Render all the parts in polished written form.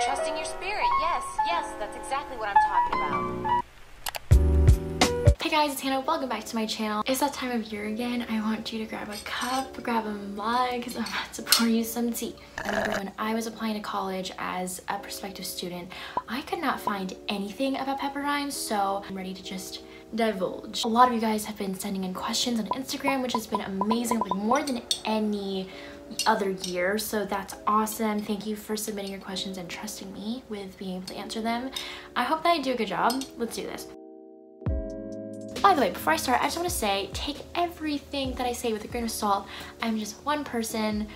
Trusting your spirit. Yes, that's exactly what I'm talking about. Hey guys, it's Hannah. Welcome back to my channel. It's that time of year again. I want you to grab a cup, grab a mug, because I'm about to pour you some tea. I remember when I was applying to college as a prospective student, I could not find anything about pepperdine, so I'm ready to just divulge. A lot of you guys have been sending in questions on Instagram, which has been amazing, like more than any other year, so that's awesome. Thank you for submitting your questions and trusting me with being able to answer them. I hope that I do a good job. Let's do this. By the way, before I start, I just want to say, take everything that I say with a grain of salt. I'm just one person.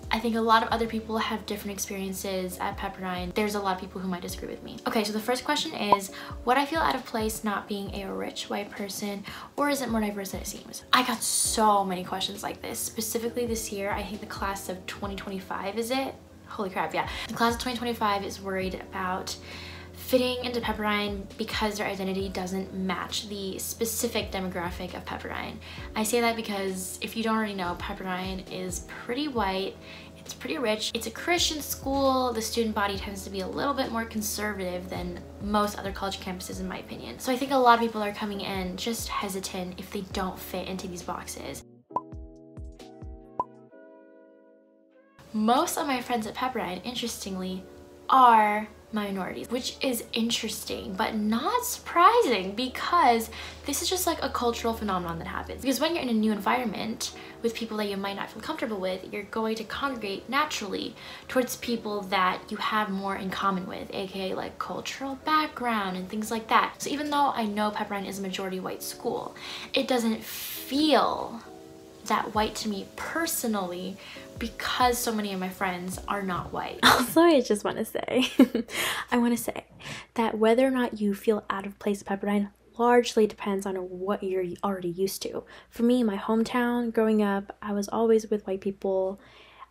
I think a lot of other people have different experiences at pepperdine. There's a lot of people who might disagree with me. Okay, so the first question is, would I feel out of place not being a rich white person, or is it more diverse than it seems? I got so many questions like this, specifically this year. I think the class of 2025, is it? Holy crap, yeah. The class of 2025 is worried about fitting into pepperdine because their identity doesn't match the specific demographic of pepperdine. I say that because if you don't already know, pepperdine is pretty white, it's pretty rich, it's a Christian school, the student body tends to be a little bit more conservative than most other college campuses in my opinion. So I think a lot of people are coming in just hesitant if they don't fit into these boxes. Most of my friends at pepperdine, interestingly, are minorities, which is interesting but not surprising because this is just like a cultural phenomenon that happens. Because when you're in a new environment with people that you might not feel comfortable with, you're going to congregate naturally towards people that you have more in common with, aka like cultural background and things like that. So even though I know pepperdine is a majority white school, it doesn't feel that white to me personally because so many of my friends are not white. Also, I just want to say, that whether or not you feel out of place at pepperdine largely depends on what you're already used to. For me, my hometown, growing up, I was always with white people.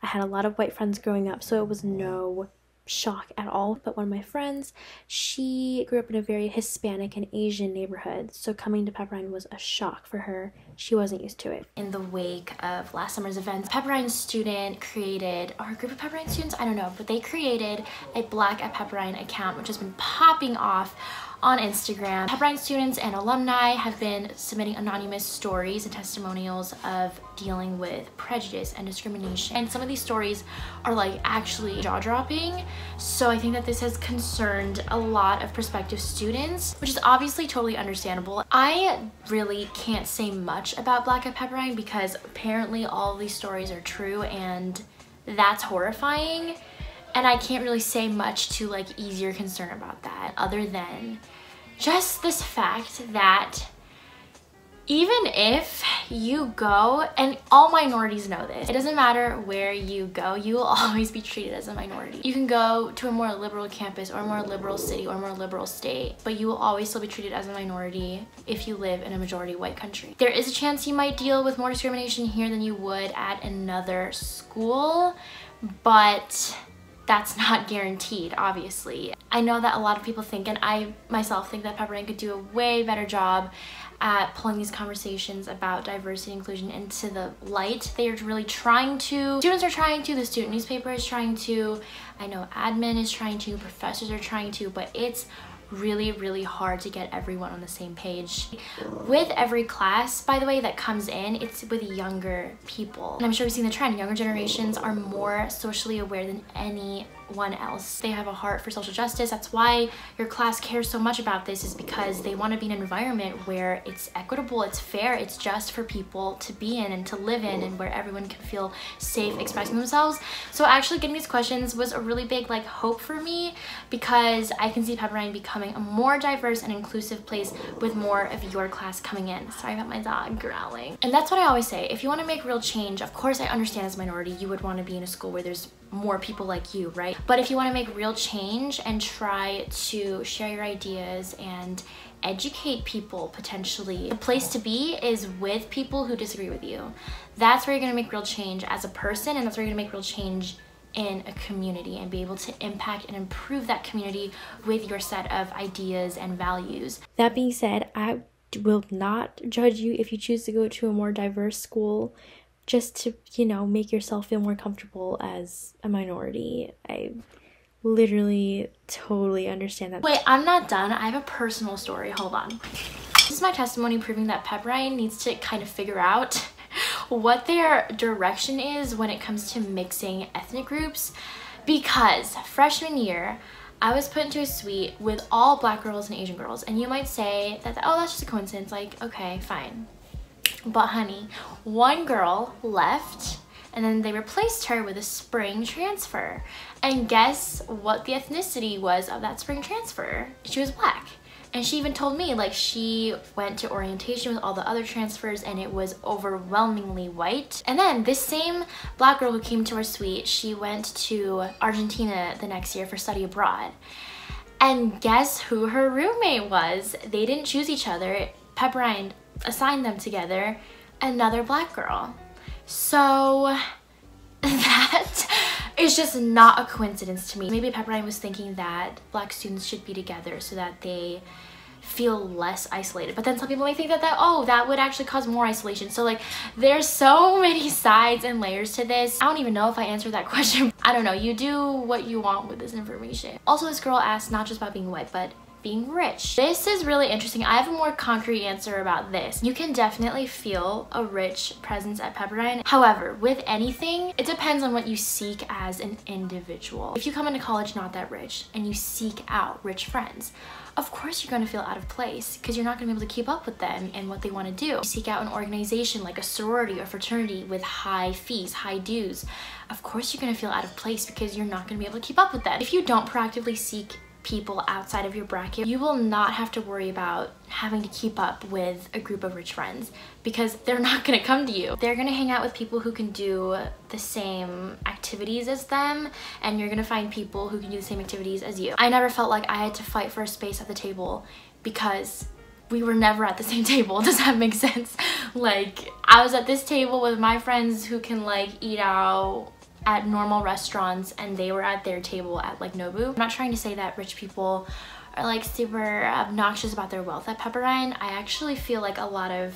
I had a lot of white friends growing up, so it was no shock at all. But one of my friends, she grew up in a very Hispanic and Asian neighborhood, so coming to pepperdine was a shock for her. She wasn't used to it. In the wake of last summer's events, pepperdine student created, or a group of pepperdine students, I don't know, but they created a Black at Pepperdine account, which has been popping off on Instagram. Pepperdine students and alumni have been submitting anonymous stories and testimonials of dealing with prejudice and discrimination. And some of these stories are like actually jaw-dropping. So I think that this has concerned a lot of prospective students, which is obviously totally understandable. I really can't say much about Black at Pepperdine because apparently all of these stories are true, and that's horrifying. And I can't really say much to like ease your concern about that, other than just this fact that even if you go, and all minorities know this, it doesn't matter where you go, you will always be treated as a minority. You can go to a more liberal campus or a more liberal city or a more liberal state, but you will always still be treated as a minority if you live in a majority white country. There is a chance you might deal with more discrimination here than you would at another school, but that's not guaranteed, obviously. I know that a lot of people think, and I myself think, that pepperdine could do a way better job at pulling these conversations about diversity and inclusion into the light. They are really trying to, students are trying to, the student newspaper is trying to, I know admin is trying to, professors are trying to, but it's really hard to get everyone on the same page. With every class, by the way, that comes in, it's with younger people. And I'm sure we've seen the trend. Younger generations are more socially aware than anyone else. They have a heart for social justice. That's why your class cares so much about this, is because they want to be in an environment where it's equitable, it's fair, it's just for people to be in and to live in, and where everyone can feel safe expressing themselves. So actually getting these questions was a really big like hope for me, because I can see pepperdine becoming a more diverse and inclusive place with more of your class coming in. Sorry about my dog growling. And that's what I always say, if you want to make real change, of course I understand as a minority you would want to be in a school where there's more people like you, right? But if you want to make real change and try to share your ideas and educate people, potentially, the place to be is with people who disagree with you. That's where you're going to make real change as a person, and that's where you're going to make real change in a community and be able to impact and improve that community with your set of ideas and values. That being said, I will not judge you if you choose to go to a more diverse school just to, you know, make yourself feel more comfortable as a minority. literally totally understand that. Wait, I'm not done. I have a personal story. Hold on. This is my testimony proving that Pepperdine needs to kind of figure out what their direction is when it comes to mixing ethnic groups, because freshman year I was put into a suite with all black girls and Asian girls, and you might say that, oh, that's just a coincidence. Like, okay, fine. But honey, one girl left and then they replaced her with a spring transfer, and guess what the ethnicity was of that spring transfer? She was black. And she even told me, like, she went to orientation with all the other transfers and it was overwhelmingly white. And then this same black girl who came to our suite, she went to Argentina the next year for study abroad. And guess who her roommate was? They didn't choose each other. Pepperdine assigned them together, another black girl. So that is just not a coincidence to me. Maybe Pepperdine was thinking that black students should be together so that they feel less isolated, but then some people may think that oh, that would actually cause more isolation. So like, there's so many sides and layers to this. I don't even know if I answered that question. I don't know, you do what you want with this information. Also, this girl asked not just about being white, but being rich. This is really interesting. I have a more concrete answer about this. You can definitely feel a rich presence at Pepperdine. However, with anything, it depends on what you seek as an individual. If you come into college not that rich and you seek out rich friends, of course you're going to feel out of place because you're not going to be able to keep up with them and what they want to do. You seek out an organization like a sorority or fraternity with high fees, high dues. Of course you're going to feel out of place because you're not going to be able to keep up with them. If you don't proactively seek people outside of your bracket, you will not have to worry about having to keep up with a group of rich friends because they're not going to come to you. They're going to hang out with people who can do the same activities as them, and you're going to find people who can do the same activities as you. I never felt like I had to fight for a space at the table because we were never at the same table. Does that make sense? Like, I was at this table with my friends who can like eat out at normal restaurants, and they were at their table at like Nobu. I'm not trying to say that rich people are like super obnoxious about their wealth at Pepperdine. I actually feel like a lot of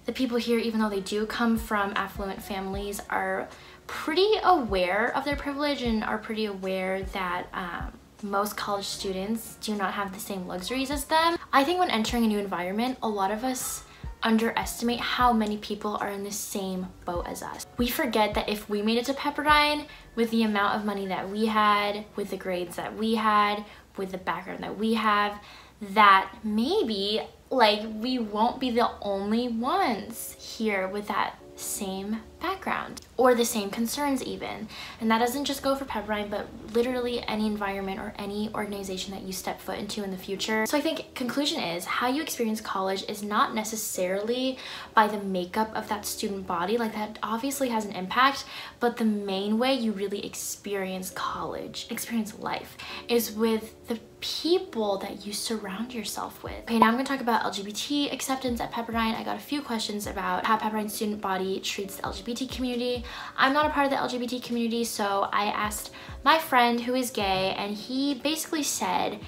the people here, even though they do come from affluent families, are pretty aware of their privilege and are pretty aware that most college students do not have the same luxuries as them. I think when entering a new environment, a lot of us underestimate how many people are in the same boat as us. We forget that if we made it to Pepperdine with the amount of money that we had, with the grades that we had, with the background that we have, that maybe like we won't be the only ones here with that same background or the same concerns even. And that doesn't just go for Pepperdine, but literally any environment or any organization that you step foot into in the future. So I think conclusion is how you experience college is not necessarily by the makeup of that student body. Like, that obviously has an impact, but the main way you really experience college, experience life, is with the people that you surround yourself with. Okay, now I'm gonna talk about LGBT acceptance at Pepperdine. I got a few questions about how Pepperdine student body treats the LGBT community. I'm not a part of the LGBT community, so I asked my friend who is gay, and he basically said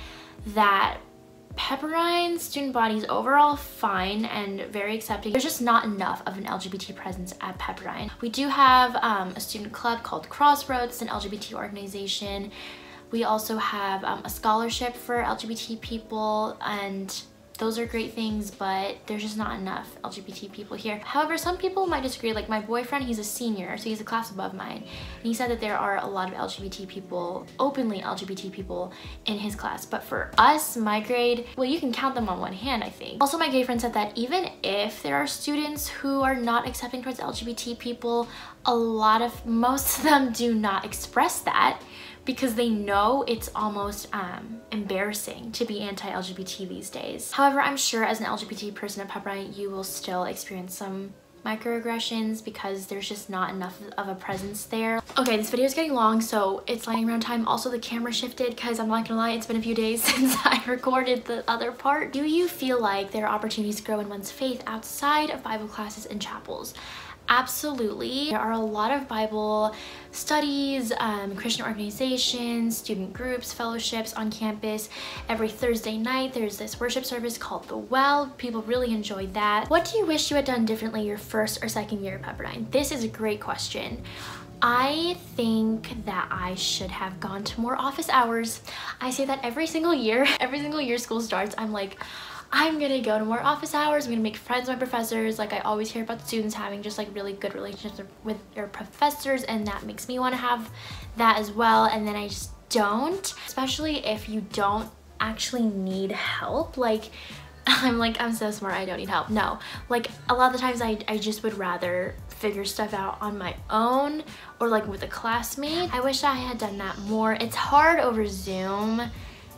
that Pepperdine student body is overall fine and very accepting. There's just not enough of an LGBT presence at Pepperdine. We do have a student club called Crossroads, an LGBT organization. We also have a scholarship for LGBT people, and those are great things, but there's just not enough LGBT people here. However, some people might disagree. Like my boyfriend, he's a senior, so he's a class above mine, and he said that there are a lot of LGBT people, openly LGBT people in his class. But for us, my grade, well, you can count them on one hand, I think. Also, my gay friend said that even if there are students who are not accepting towards LGBT people, most of them do not express that, because they know it's almost embarrassing to be anti-LGBT these days. However, I'm sure as an LGBT person at Pepperdine, you will still experience some microaggressions because there's just not enough of a presence there. Okay, this video is getting long, so it's lightning round time. Also, the camera shifted because I'm not gonna lie, it's been a few days since I recorded the other part. Do you feel like there are opportunities to grow in one's faith outside of Bible classes and chapels? Absolutely. There are a lot of Bible studies, Christian organizations, student groups, fellowships on campus. Every Thursday night there's this worship service called The Well. People really enjoy that. What do you wish you had done differently your first or second year at Pepperdine? This is a great question. I think that I should have gone to more office hours. I say that every single year. Every single year school starts, I'm like, I'm gonna go to more office hours. I'm gonna make friends with my professors. Like, I always hear about students having just like really good relationships with their professors, and that makes me want to have that as well. And then I just don't, especially if you don't actually need help. Like, I'm so smart, I don't need help. No, like a lot of the times I just would rather figure stuff out on my own or like with a classmate. I wish I had done that more. It's hard over Zoom.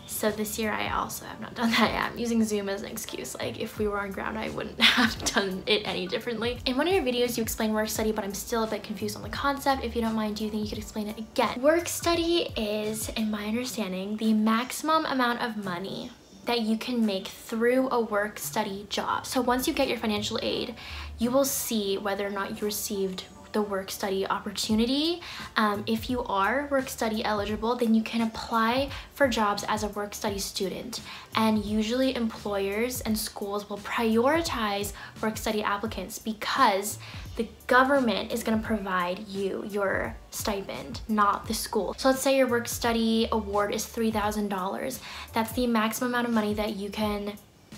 So this year I also have not done that yet. I'm using Zoom as an excuse. Like, if we were on ground, I wouldn't have done it any differently. In one of your videos, you explain work study, but I'm still a bit confused on the concept. If you don't mind, do you think you could explain it again? Work study is, in my understanding, the maximum amount of money that you can make through a work study job. So once you get your financial aid, you will see whether or not you received the work study opportunity. If you are work study eligible, then you can apply for jobs as a work study student. And usually employers and schools will prioritize work study applicants because the government is going to provide you your stipend, not the school. So let's say your work study award is $3,000. That's the maximum amount of money that you can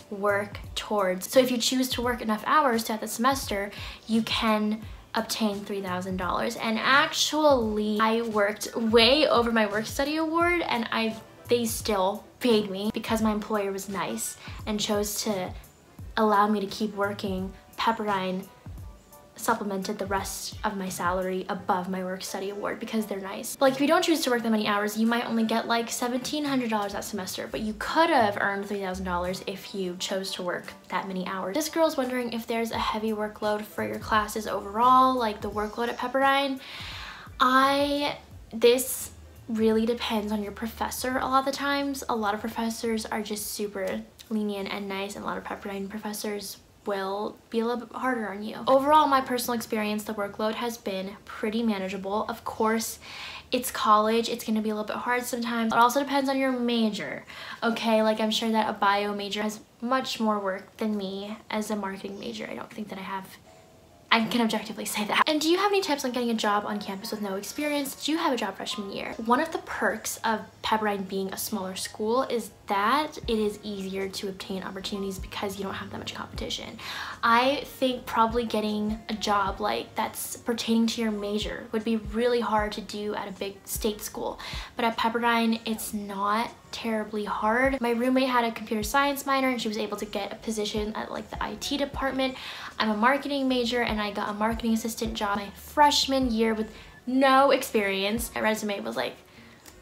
work towards. So if you choose to work enough hours throughout the semester, you can obtain $3,000. And actually, I worked way over my work study award, and they still paid me because my employer was nice and chose to allow me to keep working. Pepperdine supplemented the rest of my salary above my work study award because they're nice. Like, if you don't choose to work that many hours, you might only get like $1,700 that semester, but you could have earned $3,000 if you chose to work that many hours. This girl's wondering if there's a heavy workload for your classes overall, like the workload at Pepperdine. This really depends on your professor a lot of the times. A lot of professors are just super lenient and nice, and a lot of Pepperdine professors will be a little bit harder on you. Overall, my personal experience, the workload has been pretty manageable. Of course, it's college, it's gonna be a little bit hard sometimes. It also depends on your major, okay? Like, I'm sure that a bio major has much more work than me as a marketing major. I don't think that I can objectively say that. And do you have any tips on getting a job on campus with no experience? Did you have a job freshman year? One of the perks of Pepperdine being a smaller school is that it is easier to obtain opportunities because you don't have that much competition. I think probably getting a job like that's pertaining to your major would be really hard to do at a big state school. But at Pepperdine, it's not terribly hard. My roommate had a computer science minor and she was able to get a position at like the IT department. I'm a marketing major and I got a marketing assistant job my freshman year with no experience. My resume was like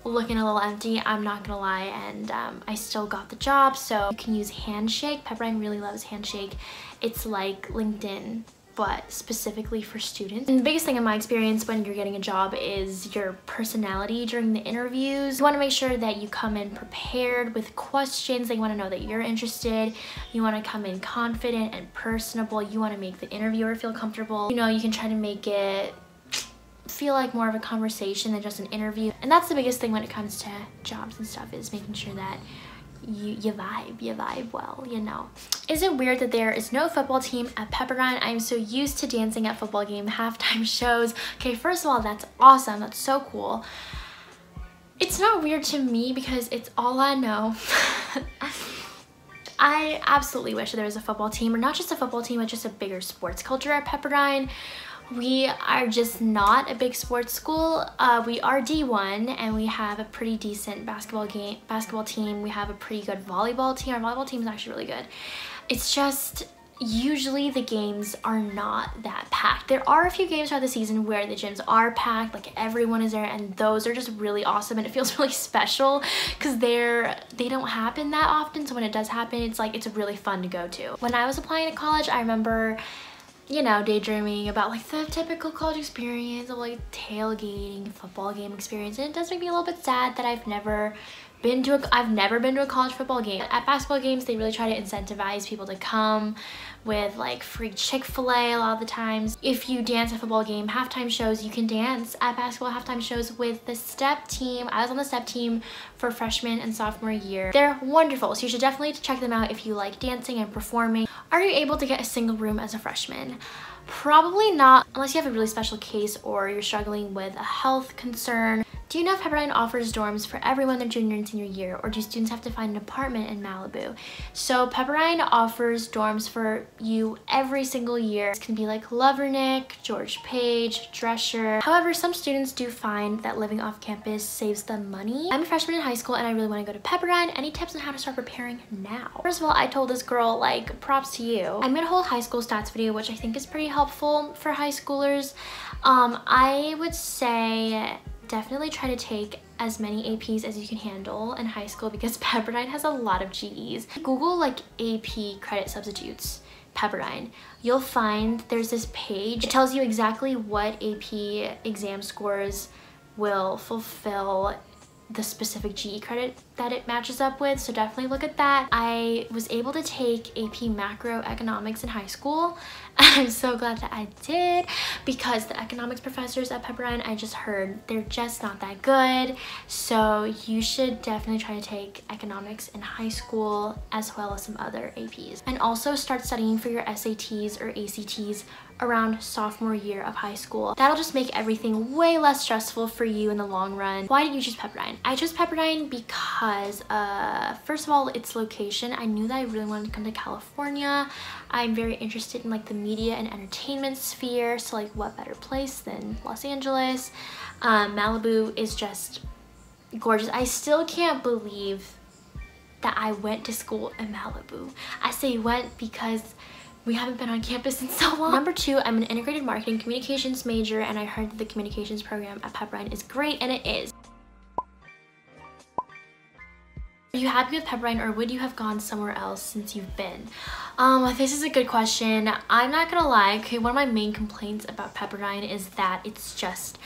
looking a little empty, I'm not gonna lie, and I still got the job. So you can use Handshake. Pepperdine really loves Handshake. It's like LinkedIn, but specifically for students. And the biggest thing in my experience when you're getting a job is your personality during the interviews. You want to make sure that you come in prepared with questions. They want to know that you're interested. You want to come in confident and personable. You want to make the interviewer feel comfortable. You know, you can try to make it feel like more of a conversation than just an interview. And that's the biggest thing when it comes to jobs and stuff, is making sure that you vibe well, you know. Is it weird that there is no football team at Pepperdine? I'm so used to dancing at football game halftime shows. Okay, first of all, that's awesome. That's so cool. It's not weird to me because it's all I know. I absolutely wish there was a football team, or not just a football team, but just a bigger sports culture at Pepperdine. We are just not a big sports school. We are D1 and we have a pretty decent basketball team. We have a pretty good volleyball team. Our volleyball team is actually really good. It's just usually the games are not that packed. There are a few games throughout the season where the gyms are packed, like everyone is there, and those are just really awesome and it feels really special because they don't happen that often. So when it does happen, it's really fun to go to. When I was applying to college, I remember, you know, daydreaming about like the typical college experience of like tailgating, football game experience, and it does make me a little bit sad that I've never been to a college football game. At basketball games, they really try to incentivize people to come with like free Chick-fil-A a lot of the times. If you dance at football game halftime shows, you can dance at basketball halftime shows with the step team. I was on the step team for freshman and sophomore year. They're wonderful, so you should definitely check them out if you like dancing and performing. Are you able to get a single room as a freshman? Probably not, unless you have a really special case or you're struggling with a health concern. Do you know if Pepperdine offers dorms for everyone their junior and senior year, or do students have to find an apartment in Malibu? So Pepperdine offers dorms for you every single year. It can be like Lovernick, George Page, Drescher. However, some students do find that living off campus saves them money. I'm a freshman in high school and I really want to go to Pepperdine. Any tips on how to start preparing now? First of all, I told this girl, like, props to you. I'm gonna hold high school stats video, which I think is pretty helpful for high schoolers. I would say definitely try to take as many APs as you can handle in high school because Pepperdine has a lot of GEs. Google like AP credit substitutes Pepperdine. You'll find there's this page. It tells you exactly what AP exam scores will fulfill the specific GE credit that it matches up with, so definitely look at that. I was able to take AP macroeconomics in high school. I'm so glad that I did because the economics professors at Pepperdine, I just heard they're just not that good. So you should definitely try to take economics in high school as well as some other APs. And also start studying for your SATs or ACTs around sophomore year of high school. That'll just make everything way less stressful for you in the long run. Why did you choose Pepperdine? I chose Pepperdine because first of all, its location. I knew that I really wanted to come to California. I'm very interested in like the media and entertainment sphere, so like what better place than Los Angeles? Malibu is just gorgeous. I still can't believe that I went to school in Malibu. I say went because we haven't been on campus in so long. Number two, I'm an integrated marketing communications major, and I heard that the communications program at Pepperdine is great, and it is. Are you happy with Pepperdine, or would you have gone somewhere else since you've been? This is a good question. I'm not gonna lie, okay, one of my main complaints about Pepperdine is that it's just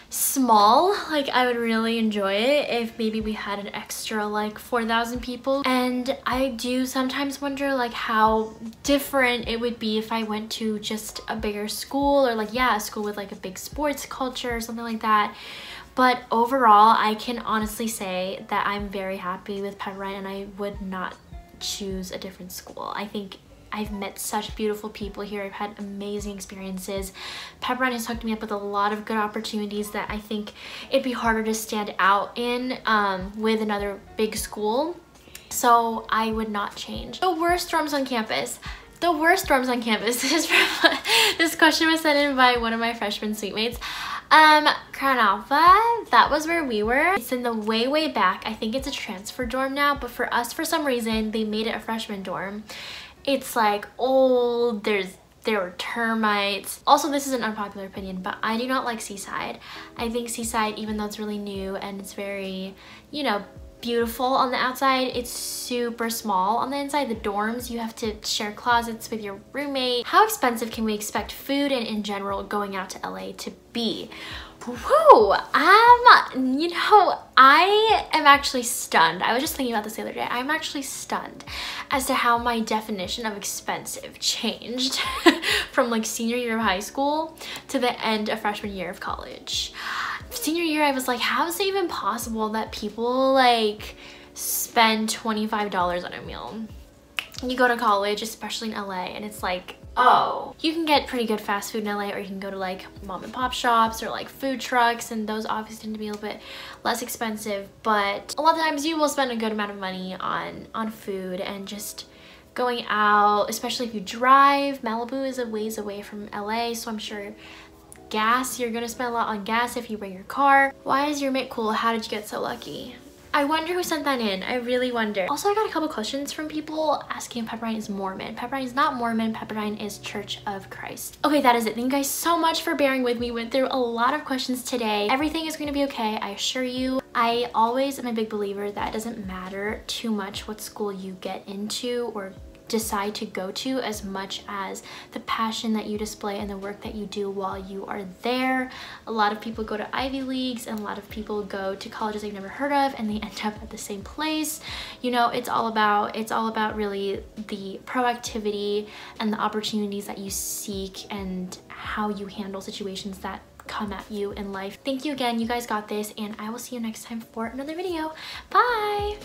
small. Like, I would really enjoy it if maybe we had an extra like 4,000 people, and I do sometimes wonder like how different it would be if I went to just a bigger school, or like, yeah, a school with like a big sports culture or something like that. But overall, I can honestly say that I'm very happy with Pepperdine, and I would not choose a different school. I think I've met such beautiful people here. I've had amazing experiences. Pepperdine has hooked me up with a lot of good opportunities that I think it'd be harder to stand out in with another big school. So I would not change. The worst dorms on campus. The worst dorms on campus. This question was sent in by one of my freshman suite mates. Crown Alpha, that was where we were. It's in the way back. I think it's a transfer dorm now, but for us, for some reason, they made it a freshman dorm. It's like old, there were termites. Also, this is an unpopular opinion, but I do not like Seaside. I think Seaside, even though it's really new and it's very, you know, beautiful on the outside, it's super small on the inside. The dorms, you have to share closets with your roommate. How expensive can we expect food and in general going out to LA to be? Woo! You know, I am actually stunned. I was just thinking about this the other day. I'm actually stunned as to how my definition of expensive changed from like senior year of high school to the end of freshman year of college. Senior year, I was like, how is it even possible that people like spend $25 on a meal? You go to college, especially in LA, and it's like, oh, you can get pretty good fast food in LA, or you can go to like mom and pop shops or like food trucks, and those obviously tend to be a little bit less expensive, but a lot of times you will spend a good amount of money on food and just going out, especially if you drive. Malibu is a ways away from LA, so I'm sure gas, you're gonna spend a lot on gas if you bring your car. Why is your mate cool? How did you get so lucky? I wonder who sent that in. I really wonder. Also, I got a couple questions from people asking if Pepperdine is Mormon. Pepperdine is not Mormon. Pepperdine is Church of Christ. Okay, that is it. Thank you guys so much for bearing with me. Went through a lot of questions today. Everything is going to be okay, I assure you. I always am a big believer that it doesn't matter too much what school you get into or decide to go to, as much as the passion that you display and the work that you do while you are there. A lot of people go to Ivy Leagues, and a lot of people go to colleges they've never heard of, and they end up at the same place. You know, it's all about really the proactivity and the opportunities that you seek and how you handle situations that come at you in life. Thank you again. You guys got this, and I will see you next time for another video. Bye!